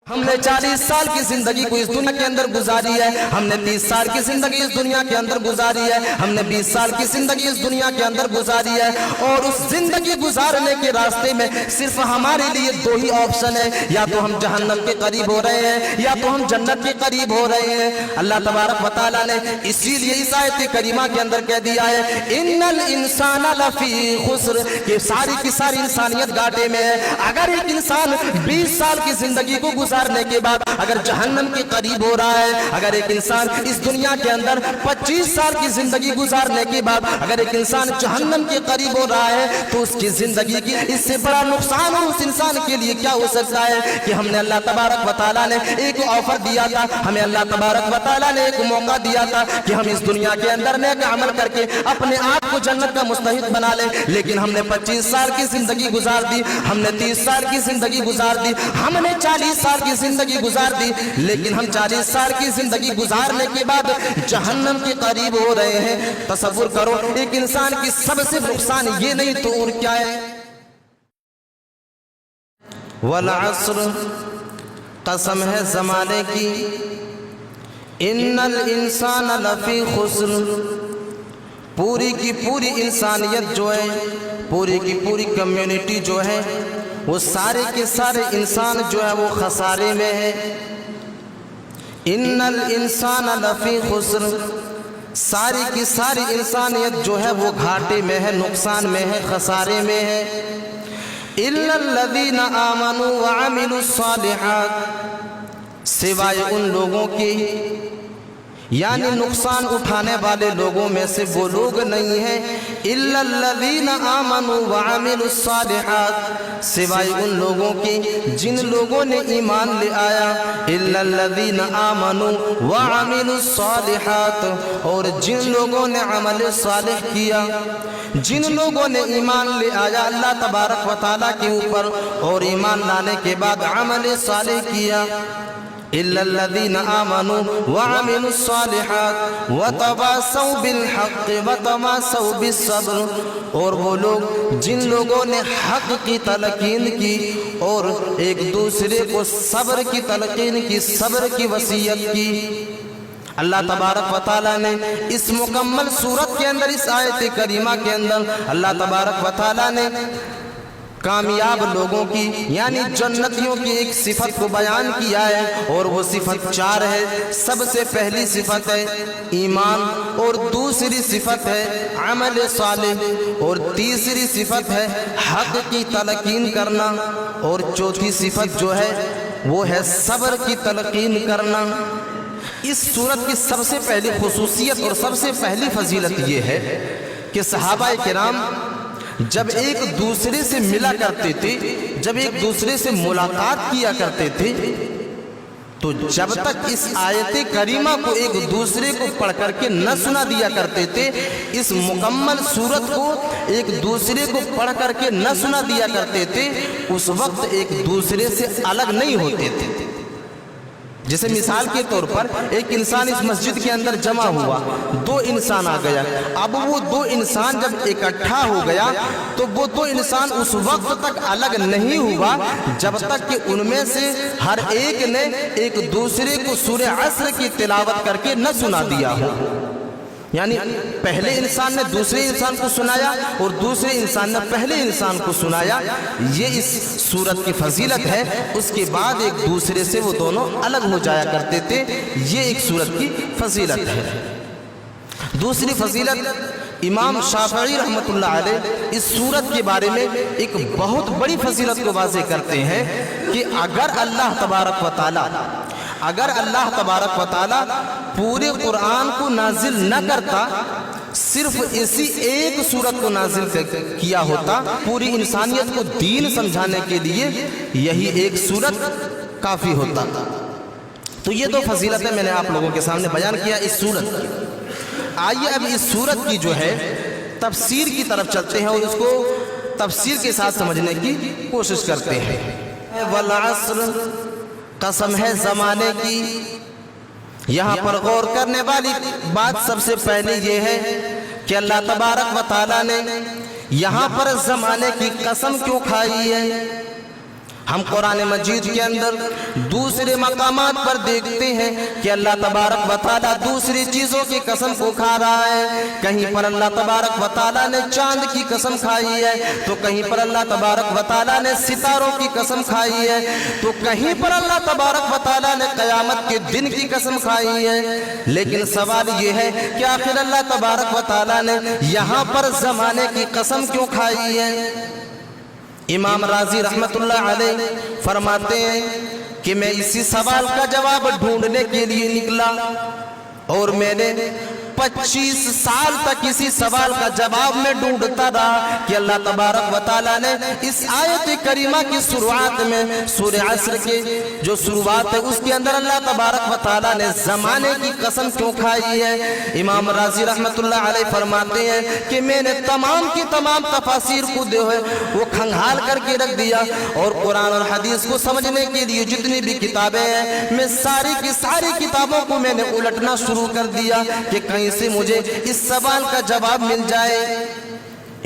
ہم نے 40 سال کی زندگی کو اس دنیا کے اندر گزاری ہے، ہم نے 30 سال کی زندگی اس دنیا کے اندر گزاری ہے، ہم نے 20 سال کی زندگی اس دنیا کے اندر گزاری ہے، اور اس زندگی گزارنے کے راستے میں صرف ہمارے لیے دو ہی آپشن ہے، یا تو ہم جہنم کے قریب ہو رہے ہیں یا تو ہم جنت کے قریب ہو رہے ہیں۔ اللہ تبارک و تعالیٰ نے اسی لیے اس آیت کریمہ کے اندر کہہ دیا ہے ان الانسان لفی خسر، کہ ساری کی ساری انسانیت گھاٹے میں ہے۔ اگر ایک انسان 20 سال کی زندگی کو گزارنے کے بعد اگر جہنم کے قریب ہو رہا ہے، اگر ایک انسان اس دنیا کے اندر 25 سال کی زندگی گزارنے کے بعد اگر ایک انسان جہنم کے قریب ہو رہا ہے، تو اس کی زندگی کی اس سے بڑا نقصان اس انسان کے لیے کیا ہو سکتا ہے کہ ہم نے اللہ تبارک و تعالیٰ نے ایک آفر دیا تھا، ہمیں اللہ تبارک و تعالیٰ نے ایک موقع دیا تھا کہ ہم اس دنیا کے اندر نیک عمل کر کے اپنے آپ کو جنت کا مستحق بنا لیں، لیکن ہم نے 25 سال کی زندگی گزار دی، ہم نے 30 سال کی زندگی گزار دی، ہم نے 40 سال کی زندگی گزار دی، لیکن ہم 40 سال کی زندگی گزارنے کے بعد جہنم کے قریب ہو رہے ہیں۔ تصور کرو، ایک انسان کی سب سے نقصان یہ نہیں تو اور کیا ہے؟ والعصر، قسم ہے زمانے کی، ان الانسان لفی خسر، پوری کی پوری انسانیت جو ہے، پوری کی پوری کمیونٹی جو ہے، وہ سارے کے سارے انسان جو ہے وہ خسارے میں ہے۔ ان الانسان لفی خسر، ساری کی ساری انسانیت جو ہے وہ گھاٹے میں ہے، نقصان میں ہے، خسارے میں ہے۔ الا الذین آمنوا وعملوا الصالحات، سوائے ان لوگوں کی، یعنی نقصان اٹھانے والے لوگوں میں سے وہ لوگ نہیں ہیں۔ الا الذین آمنوا وعملوا الصالحات، سوائے ان لوگوں کی جن لوگوں نے ایمان لے آیا۔ الا الذین آمنوا وعملوا الصالحات، اور جن لوگوں نے عمل صالح کیا، جن لوگوں نے ایمان لے آیا اللہ تبارک و تعالیٰ کے اوپر اور ایمان لانے کے بعد عمل صالح کیا۔ إِلَّا الَّذِينَ آمَنُوا وَعَمِلُوا الصَّالِحَاتِ وَتَوَاصَوْا بِالْحَقِّ وَتَوَاصَوْا بِالصَّبْرِ، اور وہ لوگ جن لوگوں نے حق کی تلقین کی اور ایک دوسرے کو صبر کی تلقین کی، صبر کی وصیت کی۔ اللہ تبارک و تعالیٰ نے اس مکمل صورت کے اندر، اس آیت کریمہ کے اندر اللہ تبارک و تعالیٰ نے کامیاب لوگوں کی یعنی جنتیوں کی ایک صفت کو بیان کیا ہے، اور وہ صفت 4 ہے۔ سب سے پہلی صفت ہے ایمان، اور دوسری صفت ہے عمل صالح، اور تیسری صفت ہے حق کی تلقین کرنا، اور چوتھی صفت جو ہے وہ ہے صبر کی تلقین کرنا۔ اس سورت کی سب سے پہلی خصوصیت اور سب سے پہلی فضیلت یہ ہے کہ صحابہ کرام جب ایک دوسرے سے ملا کرتے تھے، جب ایک دوسرے سے ملاقات کیا کرتے تھے، تو جب تک اس آیت کریمہ کو ایک دوسرے کو پڑھ کر کے نہ سنا دیا کرتے تھے، اس مکمل سورت کو ایک دوسرے کو پڑھ کر کے نہ سنا دیا کرتے تھے، اس وقت ایک دوسرے سے الگ نہیں ہوتے تھے۔ جیسے مثال کے طور پر ایک انسان اس مسجد کے اندر جمع ہوا، 2 انسان آ گیا، اب وہ 2 انسان جب اکٹھا ہو گیا تو وہ 2 انسان اس وقت تک الگ نہیں ہوا جب تک کہ ان میں سے ہر ایک نے ایک دوسرے کو سورہ عصر کی تلاوت کر کے نہ سنا دیا ہو۔ یعنی پہلے انسان نے دوسرے انسان کو سنایا اور دوسرے انسان نے پہلے انسان کو سنایا، یہ اس سورت کی فضیلت ہے۔ اس کے بعد ایک دوسرے سے وہ دونوں الگ ہو جایا کرتے تھے، یہ ایک سورت کی فضیلت ہے۔ دوسری فضیلت، امام شافعی رحمۃ اللہ علیہ اس سورت کے بارے میں ایک بہت بڑی فضیلت کو واضح کرتے ہیں کہ اگر اللہ تبارک و تعالیٰ پورے قرآن کو نازل نہ کرتا، صرف اسی ایک سورت کو نازل کیا ہوتا، پوری انسانیت کو دین سمجھانے کے لیے یہی ایک سورت کافی ہوتا۔ تو یہ 2 فضیلتیں میں نے آپ لوگوں کے سامنے بیان کیا اس سورت کی۔ آئیے اب اس سورت کی جو ہے تفسیر کی طرف چلتے ہیں اور اس کو تفسیر کے ساتھ سمجھنے کی کوشش کرتے ہیں۔ والعصر، قسم ہے زمانے کی، یہاں پر غور کرنے والی بات سب سے پہلے یہ ہے کہ اللہ تبارک و تعالیٰ نے یہاں پر زمانے کی قسم کیوں کھائی ہے؟ ہم قرآن مجید کے اندر دوسرے مقامات پر دیکھتے ہیں کہ اللہ تبارک و تعالیٰ دوسری چیزوں کی قسم کو کھا رہا ہے. کہیں پر اللہ تبارک و تعالیٰ نے چاند کی قسم کھائی ہے تو کہیں پر اللہ تبارک و تعالیٰ نے ستاروں کی قسم کھائی ہے تو کہیں پر اللہ تبارک و تعالیٰ نے قیامت کے دن کی قسم کھائی ہے. لیکن سوال یہ ہے کہ آخر اللہ تبارک و تعالیٰ نے یہاں پر زمانے کی قسم کیوں کھائی ہے؟ امام راضی رحمت اللہ علیہ فرماتے ہیں کہ میں اسی سوال کا جواب ڈھونڈنے کے لیے نکلا اور میں نے 25 سال تک اسی سوال کا جواب میں ڈھونڈتا رہا کہ اللہ تبارک و تعالیٰ نے اس آیت کریمہ کی شروعات میں سورہ عصر کے جو شروعات ہے اس کے اندر اللہ تبارک و تعالیٰ نے زمانے کی قسم کیوں کھائی ہے. امام راضی رحمت اللہ علیہ فرماتے ہیں کہ میں نے تمام کی تمام تفاسیر کو وہ کھنگال کر کے رکھ دیا اور قرآن اور حدیث کو سمجھنے کے لیے جتنی بھی کتابیں ہیں میں ساری کی ساری کتابوں کو میں نے الٹنا شروع کر دیا کہ کہیں سے مجھے اس سوال کا جواب مل جائے.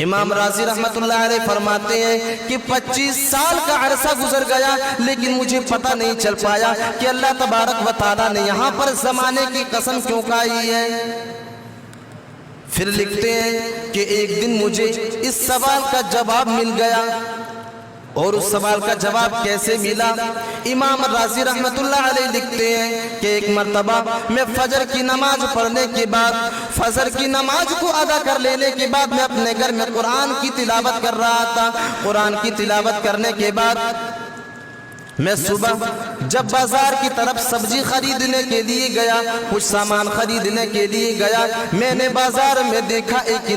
امام راضی رحمت اللہ علیہ فرماتے ہیں کہ 25 سال کا عرصہ گزر گیا لیکن مجھے پتہ نہیں چل پایا کہ اللہ تبارک و تعالیٰ نے یہاں پر زمانے کی قسم کیوں کھائی ہے. پھر لکھتے ہیں کہ ایک دن مجھے اس سوال کا جواب مل گیا اور اس سوال کا جواب کیسے ملا؟ امام راضی رحمت اللہ علیہ لکھتے ہیں کہ ایک مرتبہ میں فجر کی نماز پڑھنے کے بعد فجر کی نماز کو ادا کر لینے کے بعد میں اپنے گھر میں قرآن کی تلاوت کر رہا تھا. قرآن کی تلاوت کرنے کے بعد میں صبح جب بازار کی طرف سبزی خریدنے کے لیے گیا کچھ سامان خریدنے کے لیے گیا میں نے بازار میں دیکھا ایک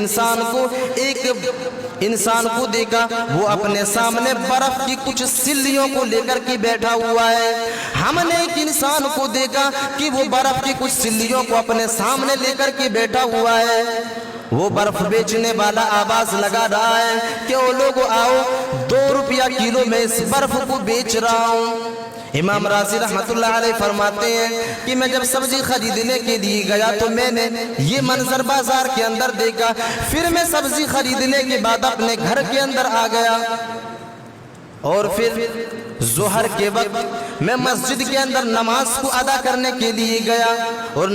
انسان کو دیکھا وہ اپنے سامنے برف کی کچھ سلیوں کو لے کر کے بیٹھا ہوا ہے. ہم نے ایک انسان کو دیکھا کہ وہ برف کی کچھ سلیوں کو اپنے سامنے لے کر کے بیٹھا ہوا ہے. وہ برف بیچنے والا آواز لگا رہا ہے کہ وہ لوگ آؤ 2 روپیہ کلو میں اس برف کو بیچ رہا ہوں. امام راضی رحمت اللہ علیہ فرماتے ہیں کہ میں جب سبزی خریدنے کے لیے گیا تو میں نے یہ منظر بازار کے اندر دیکھا. پھر میں سبزی خریدنے کے بعد اپنے گھر کے اندر آ گیا اور پھر ظہر کے وقت میں مسجد کے اندر نماز کو ادا کرنے کے لیے گیا اور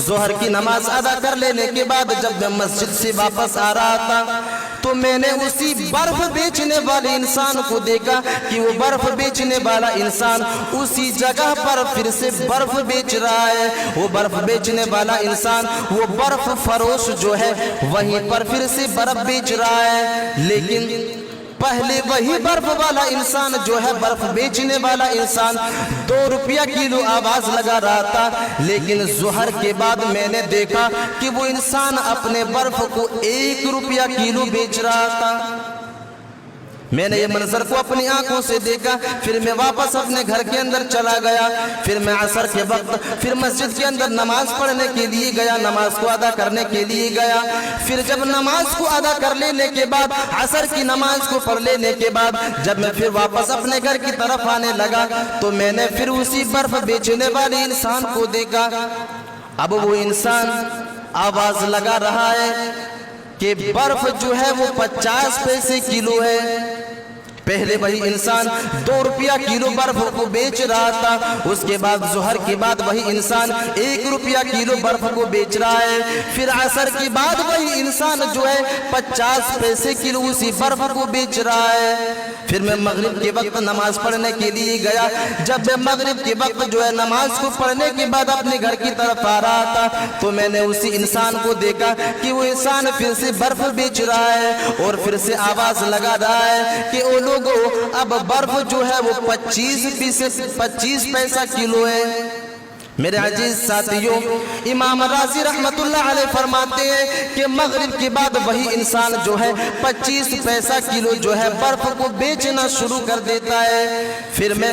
ظہر کی نماز ادا کر لینے کے بعد جب میں مسجد سے واپس آ رہا تھا تو میں نے اسی برف بیچنے والے انسان کو دیکھا کہ وہ برف بیچنے والا انسان اسی جگہ پر پھر سے برف بیچ رہا ہے. وہ برف بیچنے والا انسان وہ برف فروش جو ہے وہیں پر پھر سے برف بیچ رہا ہے. لیکن پہلے وہی برف والا انسان جو ہے برف بیچنے والا انسان 2 روپیہ کلو آواز لگا رہا تھا لیکن ظہر کے بعد میں نے دیکھا کہ وہ انسان اپنے برف کو 1 روپیہ کلو بیچ رہا تھا. میں نے یہ منظر کو اپنی آنکھوں سے دیکھا. پھر میں واپس اپنے گھر کے اندر چلا گیا. پھر میں عصر کے وقت پھر مسجد کے اندر نماز پڑھنے کے لیے گیا, نماز کو ادا کرنے کے لیے گیا. پھر جب نماز کو ادا کر لینے کے بعد عصر کی نماز کو پڑھ لینے کے بعد جب میں پھر واپس اپنے گھر کی طرف آنے لگا تو میں نے پھر اسی برف بیچنے والے انسان کو دیکھا. اب وہ انسان آواز لگا رہا ہے کہ برف جو ہے وہ 50 پیسے کلو ہے. پہلے وہی انسان 2 روپیہ کلو برف کو بیچ رہا تھا. اس کے بعد ظہر کے بعد وہی انسان 1 روپیہ کلو برف کو بیچ رہا ہے. پھر عصر کے بعد وہی انسان جو ہے 50 پیسے کلو اسی برف کو بیچ رہا ہے. پھر میں مغرب کے وقت نماز پڑھنے کے لیے گیا. جب میں مغرب کے وقت جو ہے نماز کو پڑھنے کے بعد اپنے گھر کی طرف آ رہا تھا تو میں نے اسی انسان کو دیکھا کہ وہ انسان پھر سے برف بیچ رہا ہے اور پھر سے آواز لگا رہا ہے کہ وہ لوگوں اب برف جو ہے وہ 25 پیسہ کلو ہے. میرے عزیز ساتھیوں, امام راضی رحمت اللہ علیہ فرماتے ہیں کہ مغرب کے بعد وہی انسان جو ہے 25 پیسہ کلو جو ہے برف کو بیچنا شروع کر دیتا ہے. پھر میں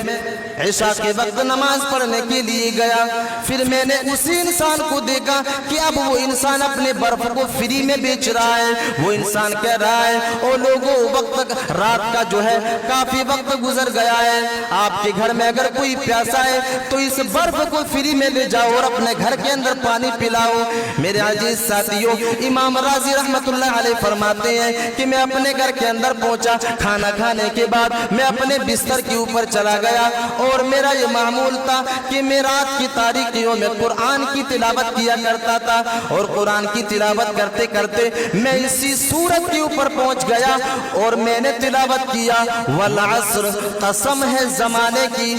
عشاء کے وقت نماز پڑھنے کے لیے گیا. پھر میں نے اسی انسان کو دیکھا کہ اب وہ انسان اپنے برف کو فری میں بیچ رہا ہے. وہ انسان کہہ رہا ہے او لوگوں, وقت رات کا جو ہے کافی وقت گزر گیا ہے, آپ کے گھر میں اگر کوئی پیاسا ہے تو اس برف کو فری جھوپڑی میں لے جاؤ اور اپنے گھر کے اندر پانی پلاؤ۔ میرے عزیز ساتھیوں، امام راضی رحمت اللہ علیہ فرماتے ہیں کہ میں اپنے گھر کے اندر پہنچا، کھانا کھانے کے بعد میں اپنے بستر کے اوپر چلا گیا اور میرا یہ معمول تھا کہ میں رات کی تاریکیوں میں قرآن کی تلاوت کیا کرتا تھا، اور قرآن کی تلاوت کرتے کرتے میں اسی سورت کے اوپر پہنچ گیا اور میں نے تلاوت کیا والعصر، قسم ہے زمانے کی۔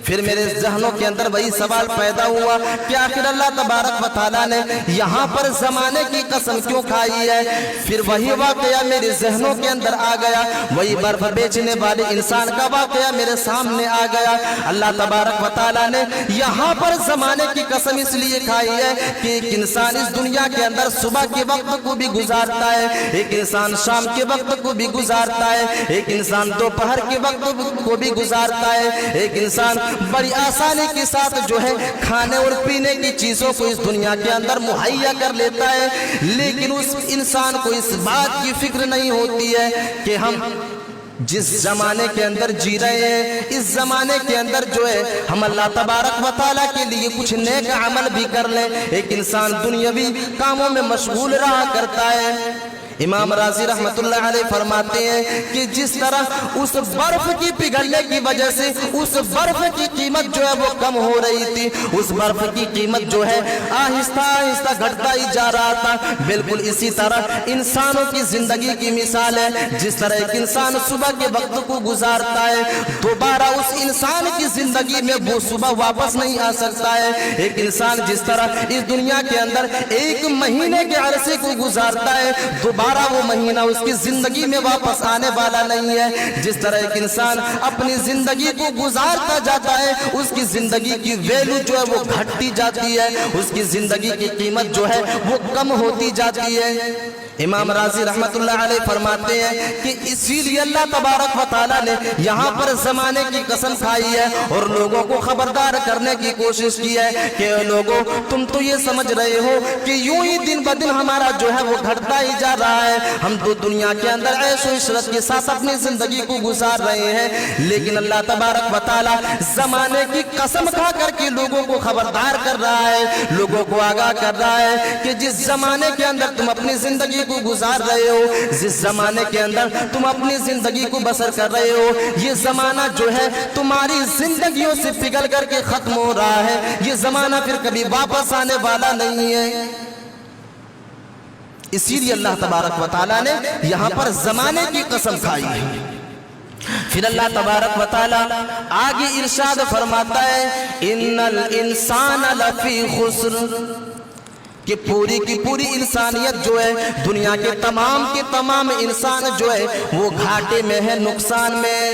پھر میرے ذہنوں کے اندر وہی سوال پیدا ہوا کہ آخر اللہ تبارک و تعالیٰ نے یہاں پر زمانے کی قسم کیوں کھائی ہے؟ پھر وہی واقعہ میرے ذہنوں کے اندر آ گیا، وہی برف بیچنے والے انسان کا واقعہ میرے سامنے آ گیا۔ اللہ تبارک و تعالیٰ نے یہاں پر زمانے کی قسم اس لیے کھائی ہے کہ ایک انسان اس دنیا کے اندر صبح کے وقت کو بھی گزارتا ہے، ایک انسان شام کے وقت کو بھی گزارتا ہے، ایک انسان دوپہر کے وقت کو بھی گزارتا ہے، ایک انسان بڑی آسانی کے ساتھ جو ہے کھانے اور پینے کی چیزوں کو اس دنیا کے اندر مہیا کر لیتا ہے، لیکن اس انسان کو اس بات کی فکر نہیں ہوتی ہے کہ ہم جس زمانے کے اندر جی رہے ہیں، اس زمانے کے اندر جو ہے ہم اللہ تبارک و تعالیٰ کے لیے کچھ نیک عمل بھی کر لیں۔ ایک انسان دنیاوی کاموں میں مشغول رہا کرتا ہے۔ امام راضی رحمت اللہ علیہ فرماتے ہیں کہ جس طرح اس برف کی پگھلنے کی وجہ سے اس برف کی قیمت جو ہے وہ کم ہو رہی تھی، اس برف کی قیمت جو ہے آہستہ آہستہ گھٹتا ہی جا رہا تھا، بالکل اسی طرح انسانوں کی زندگی کی مثال ہے۔ جس طرح ایک انسان صبح کے وقت کو گزارتا ہے، دوبارہ اس انسان کی زندگی میں وہ صبح واپس نہیں آ سکتا ہے۔ ایک انسان جس طرح اس دنیا کے اندر ایک مہینے کے عرصے کو گزارتا ہے، دوبارہ وہ مہینہ اس کی زندگی میں واپس آنے والا نہیں ہے۔ جس طرح ایک انسان اپنی زندگی کو گزارتا جاتا ہے، اس کی زندگی کی ویلو جو ہے وہ گھٹتی جاتی ہے، اس کی زندگی کی قیمت جو ہے وہ کم ہوتی جاتی ہے۔ امام راضی رحمت اللہ علیہ فرماتے ہیں کہ اسی لیے اللہ تبارک و تعالیٰ نے یہاں پر زمانے کی قسم کھائی ہے اور لوگوں کو خبردار کرنے کی کوشش کی ہے کہ لوگوں تم تو یہ سمجھ رہے ہو کہ یوں ہی دن بدن ہمارا جو ہے وہ گھٹتا ہی جا رہا ہے، ہم تو دنیا کے اندر عیش و عشرت کے ساتھ اپنی زندگی کو گزار رہے ہیں، لیکن اللہ تبارک و تعالیٰ زمانے کی قسم کھا کر کے لوگوں کو خبردار کر رہا ہے، لوگوں کو آگاہ کر رہا ہے کہ جس زمانے کے اندر تم اپنی زندگی کو گزار رہے ہو، جس زمانے کے اندر تم اپنی زندگی کو بسر کر رہے ہو، یہ زمانہ جو ہے تمہاری زندگیوں سے پگھل کر کے ختم ہو رہا ہے، یہ زمانہ پھر کبھی واپس آنے والا نہیں ہے۔ اسی لیے اللہ تبارک و تعالیٰ نے یہاں پر زمانے کی قسم کھائی ہے۔ پھر اللہ تبارک و تعالیٰ آگے ارشاد فرماتا ہے ان الانسان لفی خسر، کہ پوری کی پوری انسانیت جو ہے، دنیا کے تمام انسان جو ہے وہ گھاٹے میں ہے، نقصان میں۔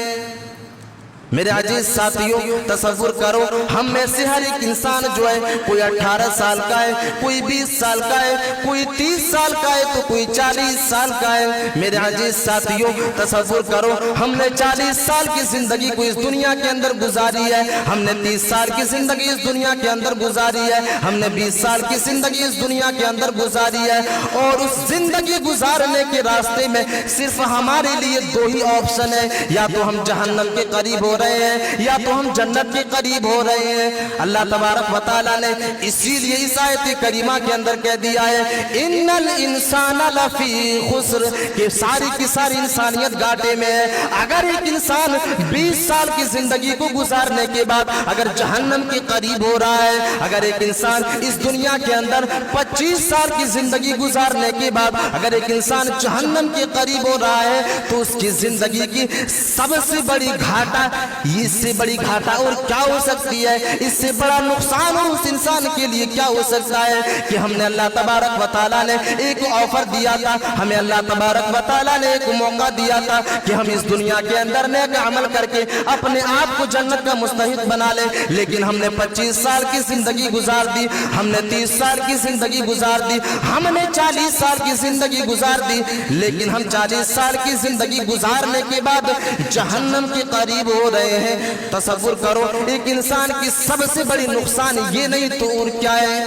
میرے عزیز ساتھیوں تصور کرو، ہم میں سے ہر ایک انسان جو ہے کوئی 18 سال کا ہے، کوئی 20 سال کا ہے، کوئی 30 سال کا ہے تو کوئی 40 سال کا ہے۔ میرے عزیز ساتھیوں تصور کرو، ہم نے 40 سال کی زندگی کو اس دنیا کے اندر گزاری ہے، ہم نے 30 سال کی زندگی اس دنیا کے اندر گزاری ہے، ہم نے 20 سال کی زندگی اس دنیا کے اندر گزاری ہے، اور اس زندگی گزارنے کے راستے میں صرف ہمارے لیے دو ہی آپشن ہے، یا تو ہم جہنم کے قریب ہو رہے ہیں یا تو ہم جنت کے قریب ہو رہے ہیں۔ اللہ تبارک و تعالیٰ نے اسی لیے اس آیت کریمہ کے اندر کہہ دیا ہے ان الانسان لفی خسر، کہ ساری کی ساری انسانیت گھاٹے میں ہے۔ اگر ایک انسان 20 سال کی زندگی کو گزارنے کے بعد اگر جہنم کے قریب ہو رہا ہے، اگر ایک انسان اس دنیا کے اندر 25 سال کی زندگی گزارنے کے بعد اگر ایک انسان جہنم کے قریب ہو رہا ہے، تو اس کی زندگی کی سب سے بڑی گھاٹا، اس سے بڑی گھاٹا اور کیا ہو سکتی ہے، اس سے بڑا نقصان اور اس انسان کے لیے کیا ہو سکتا ہے کہ ہم نے اللہ تبارک و تعالیٰ نے ایک آفر دیا تھا، ہمیں اللہ تبارک و تعالیٰ نے ایک موقع دیا تھا کہ ہم اس دنیا کے اندر نیک عمل کر کے اپنے آپ کو جنت کا مستحق بنا لیں، لیکن ہم نے 25 سال کی زندگی گزار دی، ہم نے 30 سال کی زندگی گزار دی، ہم نے 40 سال کی زندگی گزار دی، لیکن ہم 40 سال کی زندگی گزارنے کے بعد جہنم کے قریب ہو رہے ہیں۔ تصور کرو، ایک انسان کی سب سے بڑی نقصان یہ نہیں تو اور کیا ہے؟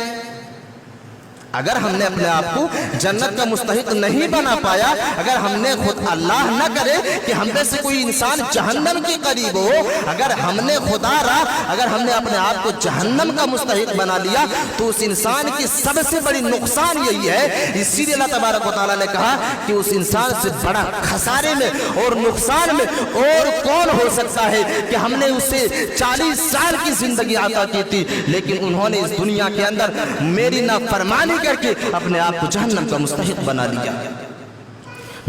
اگر ہم نے اپنے آپ کو جنت کا مستحق نہیں بنا پایا، اگر ہم نے خود اللہ نہ کرے کہ ہم میں سے کوئی انسان جہنم کے قریب ہو، اگر ہم نے خدا را اگر ہم نے اپنے آپ کو جہنم کا مستحق بنا لیا تو اس انسان کی سب سے بڑی نقصان یہی ہے۔ اسی لیے اللہ تبارک و تعالیٰ نے کہا کہ اس انسان سے بڑا خسارے میں اور نقصان میں اور کون ہو سکتا ہے کہ ہم نے اسے 40 سال کی زندگی عطا کی تھی، لیکن انہوں نے اس دنیا کے اندر میری نافرمانی کر کے اپنے آپ کو جہنم کا مستحق بنا لیا۔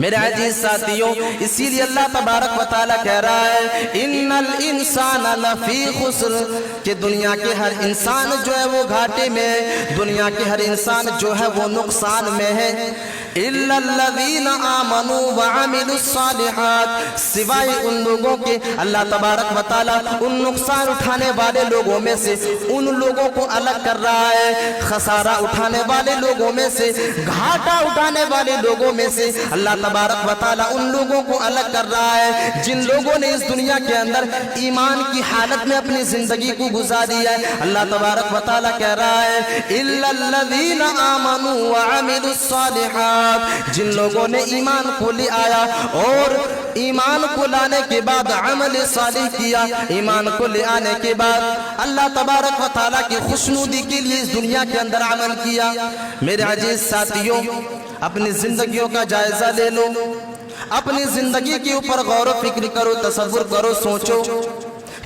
میرے عزیز ساتھیوں، اسی لیے اللہ تبارک و تعالیٰ کہہ رہا ہے ان الانسان لفی خسر، کہ دنیا کے ہر انسان جو ہے وہ گھاٹے میں ہے، دنیا کے ہر انسان جو ہے وہ نقصان میں ہے، الا الذین آمنوا وعملوا الصالحات، سوائے ان لوگوں کے اللہ تبارک و تعالیٰ ان نقصان اٹھانے والے لوگوں میں سے ان لوگوں کو الگ کر رہا ہے، خسارہ اٹھانے والے لوگوں میں سے، گھاٹا اٹھانے والے لوگوں میں سے اللہ تبارک و تعالیٰ ان لوگوں کو الگ کر رہا ہے جن لوگوں نے اس دنیا کے اندر ایمان کی حالت میں اپنی زندگی کو گزاری ہے۔ اللہ تبارک و تعالیٰ کہہ رہا ہے الا الذین آمنوا وعملوا الصالحات، جن لوگوں نے ایمان کو لے آیا اور ایمان کو لانے کے بعد عمل صالح کیا، ایمان کو لے آنے کے بعد اللہ تبارک و تعالیٰ کی خوشنودی کے لیے اس دنیا کے اندر عمل کیا۔ میرے عزیز ساتھیوں، اپنی زندگیوں کا جائزہ لے لو، اپنی زندگی کے اوپر غور و فکر کرو، تصور کرو، سوچو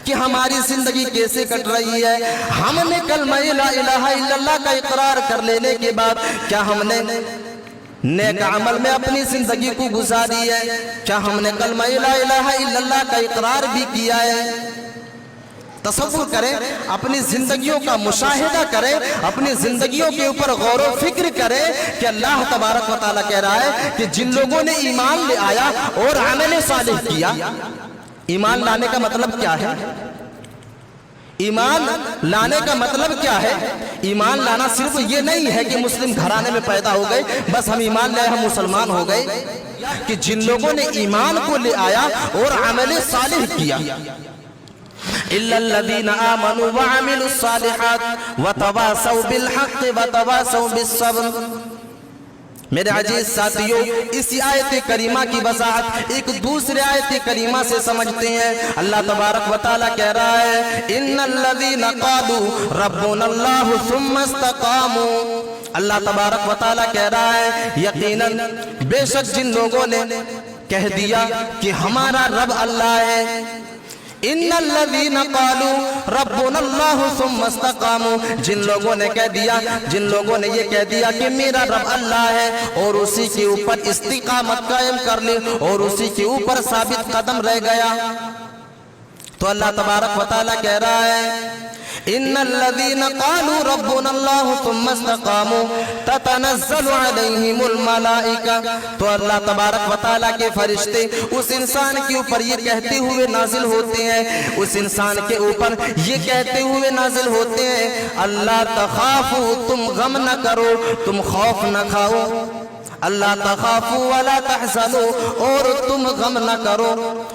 کہ ہماری زندگی کیسے کٹ رہی ہے۔ ہم نے کلمہ لا الہ الا اللہ کا اقرار کر لینے کے بعد کیا ہم نے نیک عمل میں اپنی زندگی کو گزاری ہے؟ کیا ہم نے کلمہ لا الہ الا اللہ کا اقرار بھی کیا ہے؟ تصور کریں، اپنی زندگیوں کا مشاہدہ کریں، اپنی زندگیوں کے اوپر غور و فکر کریں کہ اللہ تبارک و تعالیٰ کہہ رہا ہے کہ جن لوگوں نے ایمان لے آیا اور عمل صالح کیا۔ ایمان لانے کا مطلب کیا ہے؟ ایمان لانے کا مطلب کیا ہے؟ ایمان لانا صرف یہ نہیں ہے کہ مسلم گھرانے میں پیدا ہو گئے بس ہم ایمان لائے ہم مسلمان ہو گئے، کہ جن لوگوں نے ایمان کو لے آیا اور عمل صالح کیا۔ إِلَّا الَّذِينَ آمَنُوا وَعَمِلُوا الصَّالِحَاتِ وَتَوَاصَوْا بِالْحَقِّ وَتَوَاصَوْا بِالصَّبْرِ۔ میرے عزیز ساتھیوں، اسی آیت کریمہ کی وضاحت ایک دوسرے آیت کریمہ سے سمجھتے ہیں۔ اللہ تبارک و تعالیٰ کہہ رہا ہے إِنَّ الَّذِينَ قَالُوا رَبُّنَا اللَّهُ ثُمَّ اسْتَقَامُوا، اللہ تبارک و تعالیٰ کہہ رہا ہے یقیناً بے شک جن لوگوں نے کہہ دیا کہ ہمارا رب اللہ ہے، ان الذین قالوا ربنا اللہ ثم استقاموا، جن لوگوں نے کہہ دیا، جن لوگوں نے یہ کہہ دیا کہ میرا رب اللہ ہے اور اسی کے اوپر استقامت قائم کر لی اور اسی کے اوپر ثابت قدم رہ گیا، تو اللہ تبارک و تعالیٰ کہہ رہا ہے ان الذین قالوا ربنا اللہ ثم استقاموا تتنزل علیہم الملائکہ، تو اللہ تبارک و تعالیٰ کے فرشتے اس انسان کے اوپر یہ کہتے ہوئے نازل ہوتے ہیں، اس انسان کے اوپر یہ کہتے ہوئے نازل ہوتے ہیں اللہ تخافوا، تم غم نہ کرو، تم خوف نہ کھاؤ، اللہ تخافوا ولا تحزنوا، اور تم غم نہ کرو،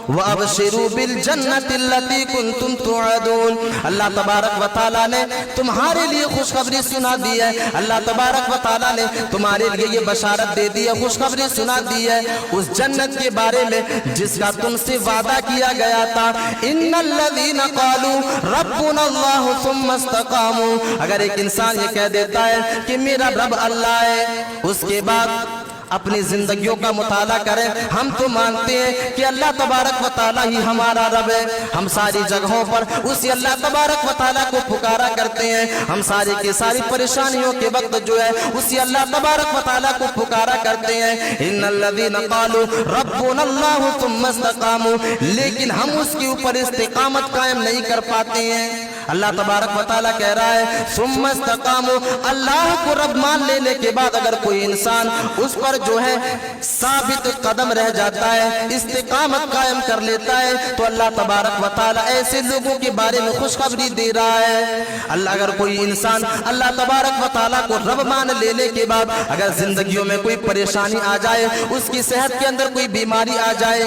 وابشروا بالجنت التي كنتم توعدون، اللہ تبارک و تعالیٰ نے تمہارے لیے خوشخبری سنا دی ہے، اللہ تبارک و تعالیٰ نے تمہارے لیے یہ بشارت دے دی ہے، خوشخبری سنا دی ہے اس جنت کے بارے میں جس کا تم سے وعدہ کیا گیا تھا۔ ان الذین قالوا ربنا اللہ ثم استقاموا، اگر ایک انسان یہ کہہ دیتا ہے کہ میرا رب اللہ ہے، اس کے بعد اپنی زندگیوں کا مطالعہ کریں، ہم تو مانتے ہیں کہ اللہ تبارک و تعالیٰ ہی ہمارا رب ہے، ہم ساری جگہوں پر اسی اللہ تبارک و تعالیٰ کو پکارا کرتے ہیں، ہم ساری کی ساری پریشانیوں کے وقت جو ہے اسی اللہ تبارک و تعالیٰ کو پکارا کرتے ہیں۔ ان الذین قالوا ربنا اللہ ثم استقاموا، لیکن ہم اس کے اوپر استقامت قائم نہیں کر پاتے ہیں۔ اللہ تبارک و تعالیٰ کہہ رہا ہے ثم استقاموا، اللہ کو رب مان لینے کے بعد اگر کوئی انسان اس پر جو ہے ثابت قدم رہ جاتا ہے، استقامت قائم کر لیتا ہے، تو اللہ تبارک و تعالیٰ ایسے لوگوں کے بارے میں خوشخبری دے رہا ہے۔ اللہ اگر کوئی انسان اللہ تبارک و تعالیٰ کو رب مان لینے کے بعد اگر زندگیوں میں کوئی پریشانی آ جائے، اس کی صحت کے اندر کوئی بیماری آ جائے،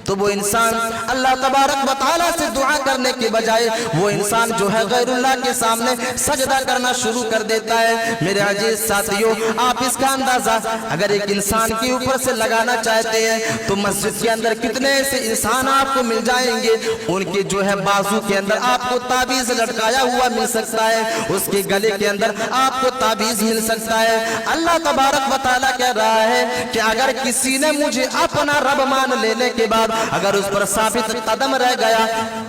تو وہ انسان اللہ تبارک و تعالیٰ سے دعا کرنے کے بجائے وہ انسان جو ہے غیر اللہ کے سامنے سجدہ کرنا شروع کر دیتا ہے۔ میرے عزیز ساتھیوں، آپ اس کا اندازہ اگر ایک انسان کے اوپر سے لگانا چاہتے ہیں تو مسجد کے اندر کتنے ایسے انسان آپ کو مل جائیں گے، ان کے جو ہے بازو کے اندر آپ کو تعویذ لٹکایا ہوا مل سکتا ہے، اس کے گلے کے اندر آپ کو تعویذ مل سکتا ہے۔ اللہ تبارک و تعالیٰ کہہ رہا ہے کہ اگر کسی نے مجھے اپنا رب مان لینے کے بعد اگر اس پر ثابت قدم رہ گیا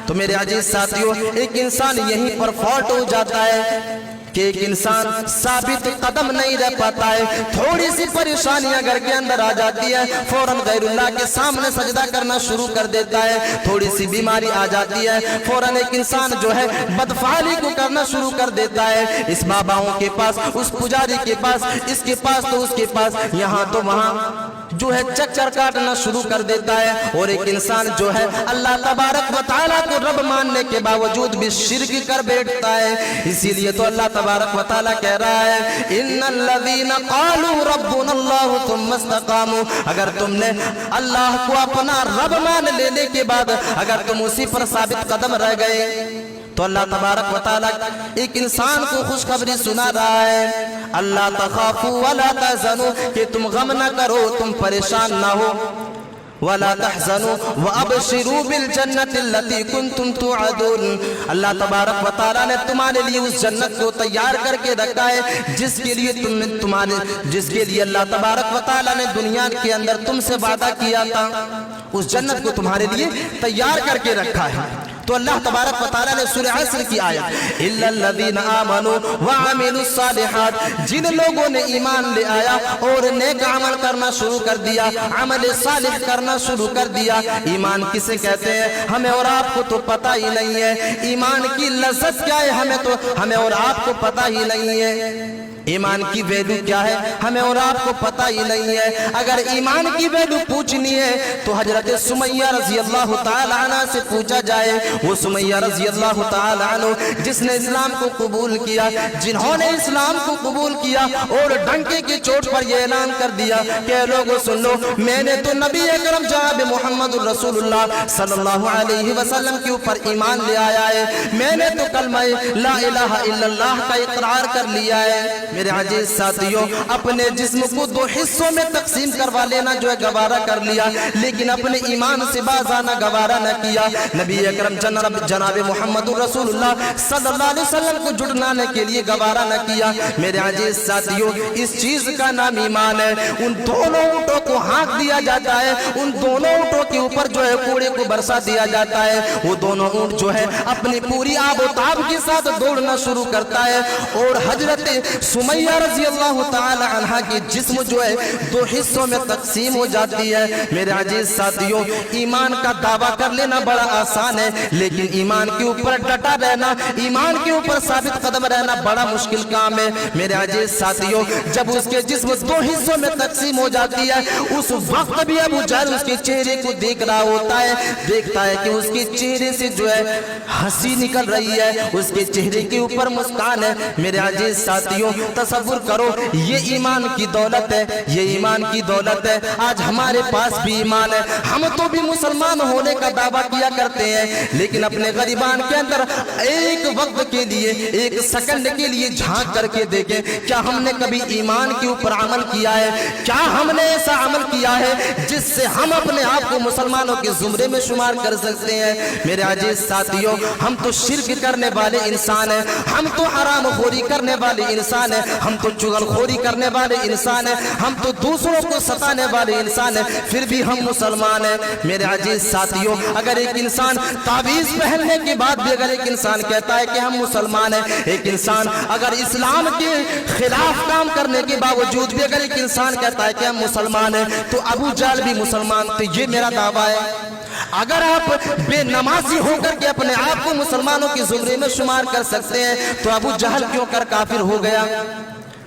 تو میرے عزیز ساتھیوں ایک انسان یہیں پر فالٹ ہو جاتا ہے کہ ایک انسان ثابت قدم نہیں رہ پاتا ہے، تھوڑی سی پریشانی اگر کے اندر آ جاتی ہے فوراً غیر اللہ کے سامنے سجدہ کرنا شروع کر دیتا ہے، تھوڑی سی بیماری آ جاتی ہے فوراً ایک انسان جو ہے بدفعلی کو کرنا شروع کر دیتا ہے، اس باباؤں کے پاس، اس پجاری کے پاس، اس کے پاس تو اس کے پاس، یہاں تو وہاں جو ہے چکر کاٹنا شروع کر دیتا ہے، اور ایک انسان جو ہے اللہ تبارک و تعالیٰ کو رب ماننے کے باوجود بھی شرک کر بیٹھتا ہے۔ اسی لیے تو اللہ تبارک و تعالیٰ کہہ رہا ہے ان الذین قالوا ربنا اللہ ثم استقاموا، اگر تم نے اللہ کو اپنا رب مان لینے کے بعد اگر تم اسی پر ثابت قدم رہ گئے تو اللہ تبارک و تعالیٰ ایک انسان کو خوشخبری سنا رہا ہے، اللہ تخافوا ولا تحزنوا، کہ تم غم نہ کرو، تم پریشان نہ ہو، ولا تحزنوا وابشروا بالجنة التي كنتم توعدون، اللہ تبارک و تعالیٰ نے تمہارے لیے اس جنت کو تیار کر کے رکھا ہے جس کے لیے اللہ تبارک و تعالیٰ نے دنیا کے اندر تم سے وعدہ کیا تھا، اس جنت کو تمہارے لیے تیار کر کے رکھا ہے۔ تو اللہ تبارک و تعالیٰ نے سورہ عصر کی آیت الا الذین آمنوا وعملوا الصالحات، جن لوگوں نے ایمان لے آیا اور نیک عمل کرنا شروع کر دیا، عمل صالح کرنا شروع کر دیا۔ ایمان کسے کہتے ہیں ہمیں اور آپ کو تو پتہ ہی نہیں ہے، ایمان کی لذت کیا ہے ہمیں اور آپ کو پتہ ہی نہیں ہے، ایمان کی ویلیو کیا ہے ہمیں اور آپ کو پتہ ہی نہیں ہے۔ اگر ایمان کی ویلیو پوچھنی ہے تو حضرت سمیہ رضی اللہ تعالی عنہ سے پوچھا جائے، وہ سمیہ رضی اللہ تعالی عنہ جس نے اسلام کو قبول کیا، جنہوں نے اسلام کو قبول کیا اور ڈنکے کی چوٹ پر یہ اعلان کر دیا کہ لوگوں سن لو، میں نے تو نبی اکرم جناب محمد رسول اللہ صلی اللہ علیہ وسلم کے اوپر ایمان لے آیا ہے، میں نے تو کلمہ لا الہ الا اللہ کا اقرار کر لیا ہے۔ میرے عزیز ساتھیوں، اپنے جسم کو دو حصوں میں تقسیم کروا لینا جو ہے گوارا کر لیا، لیکن اپنے ایمان سے باز آنا گوارا نہ کیا۔ نبی اکرم جناب محمد رسول اللہ صلی اللہ علیہ وسلم کو جھٹلانے کے لیے گوارا نہ کیا۔ میرے عزیز ساتھیوں، اس چیز کا نام ایمان ہے۔ ان دونوں اونٹوں کو ہانک دیا جاتا ہے، ان دونوں اونٹوں کے اوپر جو ہے کوڑے کو برسا دیا جاتا ہے، وہ دونوں اونٹ جو ہے اپنی پوری آب و تاب کے ساتھ دوڑنا شروع کرتا ہے، اور حضرت سمیہ رضی اللہ تعالی عنہ کی جسم جو ہے دو حصوں میں تقسیم ہو جاتی ہے۔ میرے عزیز ساتھیوں، ایمان کا دعویٰ کر لینا بڑا آسان ہے، لیکن ایمان کے اوپر ڈٹا رہنا، ایمان کے اوپر ثابت قدم رہنا بڑا مشکل کام ہے۔ میرے عزیز ساتھیوں، جب اس کے جسم دو حصوں میں تقسیم ہو جاتی ہے، اس وقت بھی ابو جہل اس کے چہرے کو دیکھ رہا ہوتا ہے، دیکھتا ہے کہ اس کے چہرے سے جو ہے ہنسی نکل رہی ہے، اس کے چہرے کے اوپر مسکان ہے۔ میرے عزیز ساتھیوں، تصور کرو، یہ ایمان کی دولت ہے، یہ ایمان کی دولت ہے۔ آج ہمارے پاس بھی ایمان ہے، ہم تو بھی مسلمان ہونے کا دعویٰ کیا کرتے ہیں، لیکن اپنے غریبان کے اندر ایک وقت کے لیے، ایک سیکنڈ کے لیے جھانک کر کے دیکھیں، کیا ہم نے کبھی ایمان کے اوپر عمل کیا ہے؟ کیا ہم نے ایسا عمل کیا ہے جس سے ہم اپنے آپ کو مسلمانوں کے زمرے میں شمار کر سکتے ہیں؟ میرے عزیز ساتھیوں، ہم تو شرک کرنے والے انسان ہیں، ہم تو حرام خوری کرنے والے انسان ہیں، ہم تو چغل خوری کرنے والے انسان ہیں، ہم تو دوسروں کو ستانے والے انسان ہیں، پھر بھی ہم مسلمان ہیں۔ میرے عزیز ساتھیوں، اگر ایک انسان تعویذ پہننے کے بعد بھی اگر ایک انسان کہتا ہے کہ ہم مسلمان ہیں، ایک انسان اگر اسلام کے خلاف کام کرنے کے باوجود بھی اگر ایک انسان کہتا ہے کہ ہم مسلمان ہیں، تو ابو جہل بھی مسلمان تھے، یہ میرا دعویٰ ہے۔ اگر آپ بے نمازی ہو کر کے اپنے آپ کو مسلمانوں کے زمرے میں شمار کر سکتے ہیں تو ابو جہل کیوں کر کافر ہو گیا؟